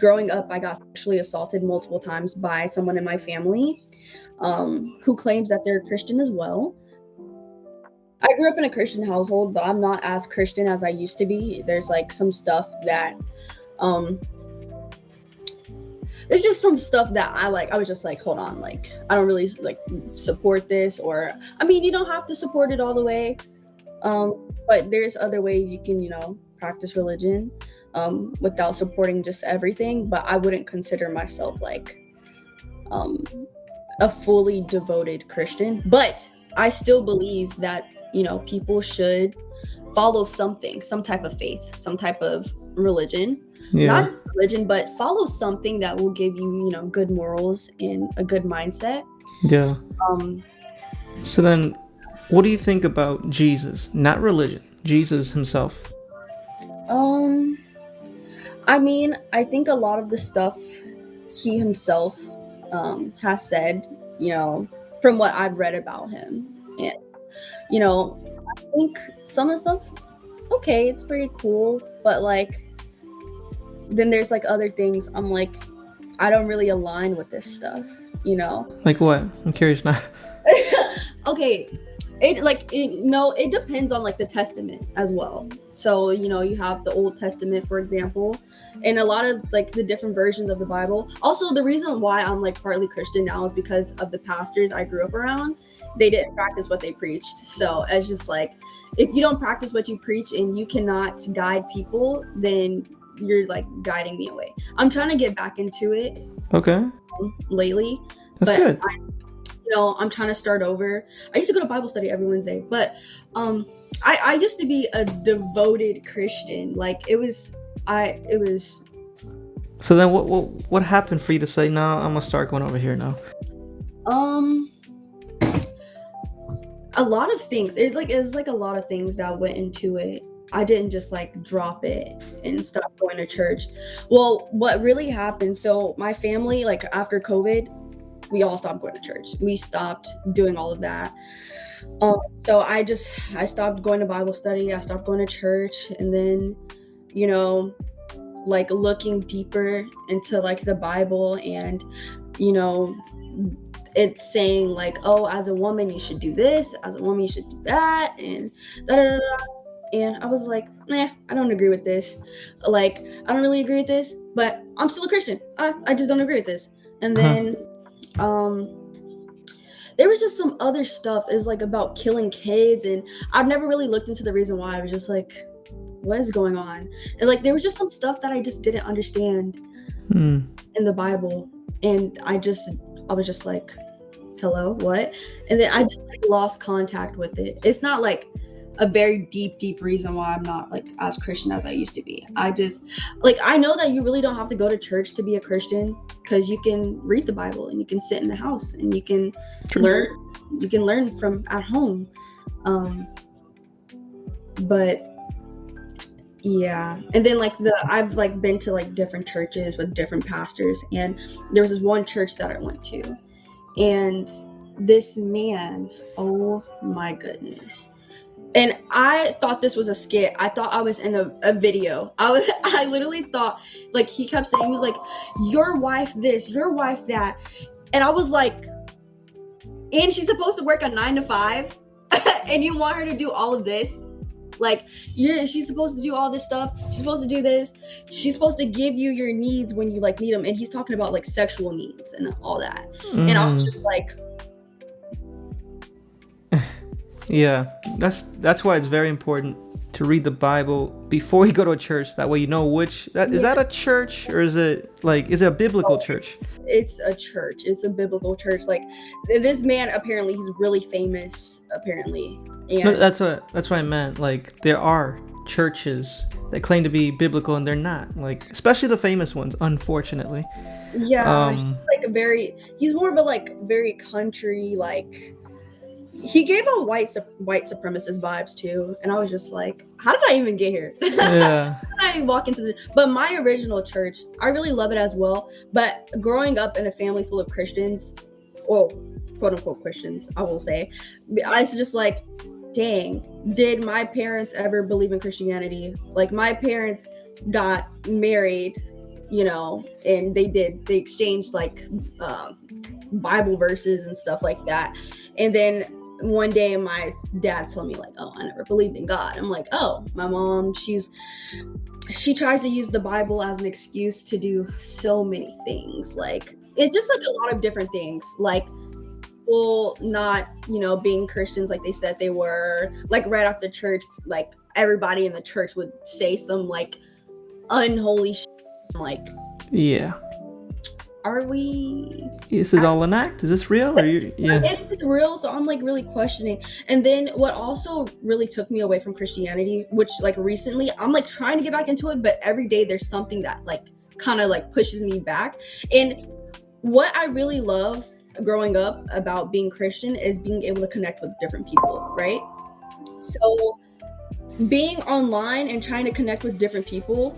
growing up, I got sexually assaulted multiple times by someone in my family, who claims that they're Christian as well. I grew up in a Christian household, but I'm not as Christian as I used to be. There's like some stuff that, um, there's just some stuff that I was just like, hold on, like I don't really like support this, or I mean, you don't have to support it all the way, but there's other ways you can, practice religion, without supporting just everything. But I wouldn't consider myself like, um, a fully devoted Christian. But I still believe that, people should follow something, some type of faith, some type of religion. Not Yeah. just religion, but follow something that will give you, good morals and a good mindset. Yeah. Um, So then, what do you think about Jesus? Not religion, Jesus himself. um, I mean, I think a lot of the stuff he himself, has said, you know, from what I've read about him, and I think some of the stuff, okay, it's pretty cool, but like then there's like other things I'm like, I don't really align with this stuff, you know. Like what? I'm curious now. Okay, it depends on like the testament as well. So you have the Old Testament, for example, and a lot of like the different versions of the Bible. Also, the reason why I'm like partly Christian now is because of the pastors I grew up around. They didn't practice what they preached, so it's just like, if you don't practice what you preach and you cannot guide people, then you're like guiding me away. I'm trying to get back into it Okay, lately, that's but good. I'm trying to start over. I used to go to Bible study every Wednesday, but I used to be a devoted Christian. Like it was So then, what happened for you to say, no, I'm gonna start going over here now? um a lot of things. It's like a lot of things that went into it. I didn't just like drop it and stop going to church. Well, what really happened, so my family, like after COVID, we all stopped going to church. We stopped doing all of that. So I stopped going to Bible study. I stopped going to church, and then, you know, like looking deeper into like the Bible, and you know, it's saying like, oh, as a woman you should do this, as a woman you should do that, and da da da. Da. And I was like, I don't agree with this. Like, I don't really agree with this, but I'm still a Christian. I just don't agree with this. And Huh. then um there was just some other stuff. It was like about killing kids, and I've never really looked into the reason why. I was just like, what is going on? And like there was just some stuff that I just didn't understand Hmm. in the Bible, and I was just like, hello, what? And then I just like lost contact with it. It's not like a very deep reason why I'm not like as Christian as I used to be. I just like, I know that you really don't have to go to church to be a Christian, because you can read the Bible and you can sit in the house and True. learn you can learn from at home. Um but yeah, and then like I've like been to like different churches with different pastors, and there was this one church that I went to, and this man, oh my goodness. And I thought this was a skit. I thought I was in a video. I literally thought, like, he kept saying, he was like, your wife this, your wife that. And I was like, and she's supposed to work a 9 to 5 and you want her to do all of this? Like, she's supposed to do all this stuff. She's supposed to do this. She's supposed to give you your needs when you like need them. And he's talking about like sexual needs and all that. And I was Mm. just like, Yeah, that's why it's very important to read the Bible before you go to a church. That way you know which that is, yeah, that a church, or is it a biblical church? it's a church. It's a biblical church. Like, this man, apparently he's really famous, apparently. No, And that's what I meant. Like, there are churches that claim to be biblical and they're not. Like, especially the famous ones, unfortunately. yeah, he's Um, like he's more of a like very country, like he gave a white supremacist vibes too. And I was just like, how did I even get here? yeah. How did I walk into but my original church, I really love it as well. But growing up in a family full of Christians, well, quote unquote Christians, I will say, I was just like, dang, did my parents ever believe in Christianity? Like, my parents got married and they exchanged like uh, Bible verses and stuff like that. And then one day my dad told me like, oh, I never believed in God. I'm like, oh, my mom, she tries to use the Bible as an excuse to do so many things. Like it's just like a lot of different things. Like people not, being Christians like they said they were, like right after church, like everybody in the church would say some like unholy shit. I'm like, Yeah. are we Is this all an act? Is this real? Or you? Yeah. is this real? So I'm like really questioning. And then what also really took me away from Christianity, which like recently I'm like trying to get back into it, but every day there's something that like kind of like pushes me back. And what I really love growing up about being Christian is being able to connect with different people, right? So being online and trying to connect with different people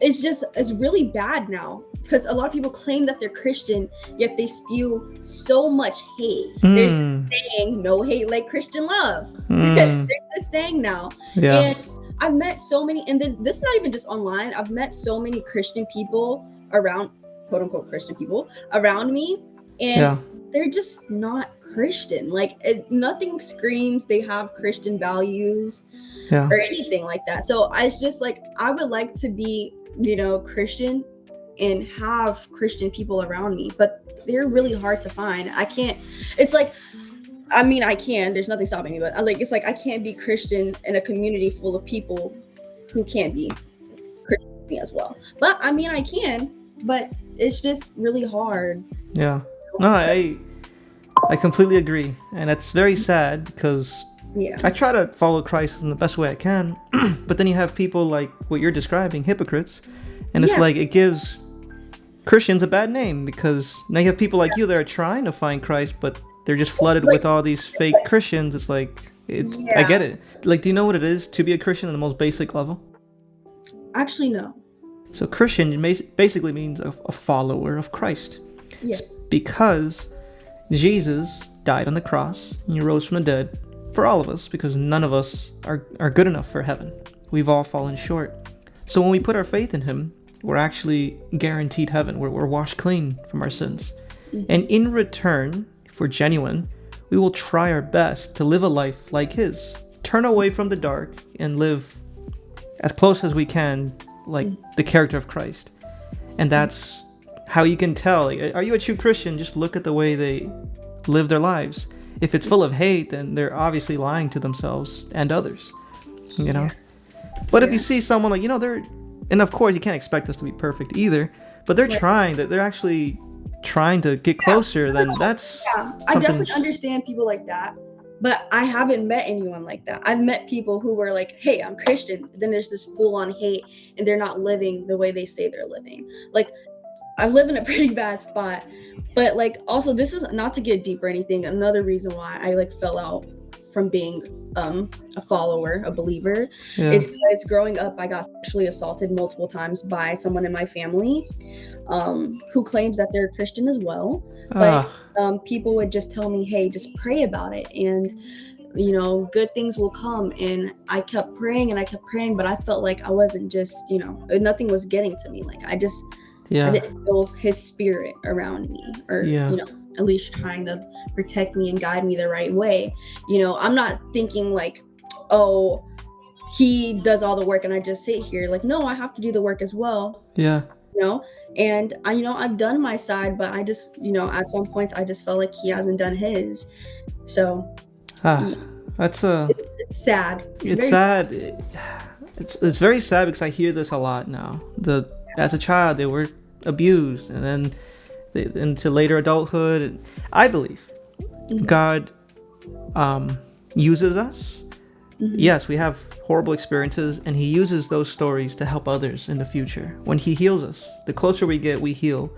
is really bad now, because a lot of people claim that they're Christian, yet they spew so much hate. There's Mm. this saying, no hate like Christian love. There's Mm. this saying now. Yeah. And I've met so many, and this is not even just online. I've met so many Christian people around, quote unquote Christian people around me, and Yeah. they're just not Christian. Like nothing screams they have Christian values Yeah. or anything like that. So it's just like I would like to be, Christian and have Christian people around me, but they're really hard to find. I can't. It's like, I mean, I can. There's nothing stopping me, but it's like I can't be Christian in a community full of people who can't be Christian with me as well. But I mean, I can, but it's just really hard. Yeah. No, I completely agree, and it's very sad because Yeah. I try to follow Christ in the best way I can, but then you have people like what you're describing, hypocrites, and it's Yeah. like it gives Christians a bad name because now you have people like you that are trying to find Christ, but they're just flooded with all these fake Christians. It's like I get it. Like, do you know what it is to be a Christian on the most basic level? Actually, no. So Christian basically means a follower of Christ. Yes. Because Jesus died on the cross and he rose from the dead for all of us, because none of us are good enough for heaven. We've all fallen short. So when we put our faith in him, we're actually guaranteed heaven. We're washed clean from our sins. And in return, if we're genuine, we will try our best to live a life like his. Turn away from the dark and live as close as we can like the character of Christ. And that's how you can tell, like, are you a true Christian? Just look at the way they live their lives. If it's full of hate, then they're obviously lying to themselves and others, But if you see someone like, they're, and of course you can't expect us to be perfect either, but they're trying, that they're actually trying to get closer, then that's I definitely understand people like that, but I haven't met anyone like that. I've met people who were like, hey, I'm Christian, but then there's this full-on hate and they're not living the way they say they're living. Like, I live in a pretty bad spot, but like also, this is not to get deep or anything, another reason why I like fell out from being a follower, a believer, is because growing up I got sexually assaulted multiple times by someone in my family who claims that they're Christian as well. But people would just tell me, hey, just pray about it and good things will come. And I kept praying and I kept praying, but I felt like I wasn't just, nothing was getting to me. Like I didn't feel his spirit around me, or at least trying to protect me and guide me the right way. I'm not thinking like, oh, he does all the work and I just sit here. Like, no, I have to do the work as well. And I've done my side, but I just, at some points I just felt like he hasn't done his. So that's it's sad. It's sad. It's very sad because I hear this a lot now. As a child they were abused, and then into later adulthood. I believe God uses us. Yes, we have horrible experiences, and he uses those stories to help others in the future. When he heals us, the closer we get, we heal,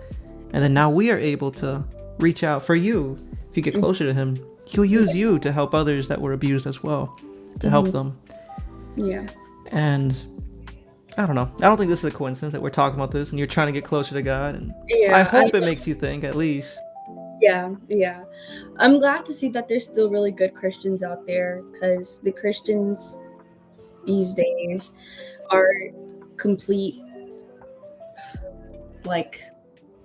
and then now we are able to reach out for you. If you get closer to him, he'll use you to help others that were abused as well, to help them. And I don't know. I don't think this is a coincidence that we're talking about this and you're trying to get closer to God. And I hope it makes you think, at least. Yeah. I'm glad to see that there's still really good Christians out there, because the Christians these days are complete. like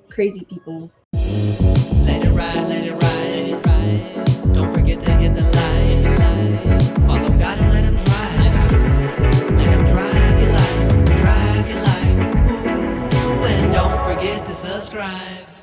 crazy people. Let it ride, let it ride, let it ride. Don't forget to hit the light. Follow God and let him drive. Let him drive your life, drive your life. Ooh, and don't forget to subscribe.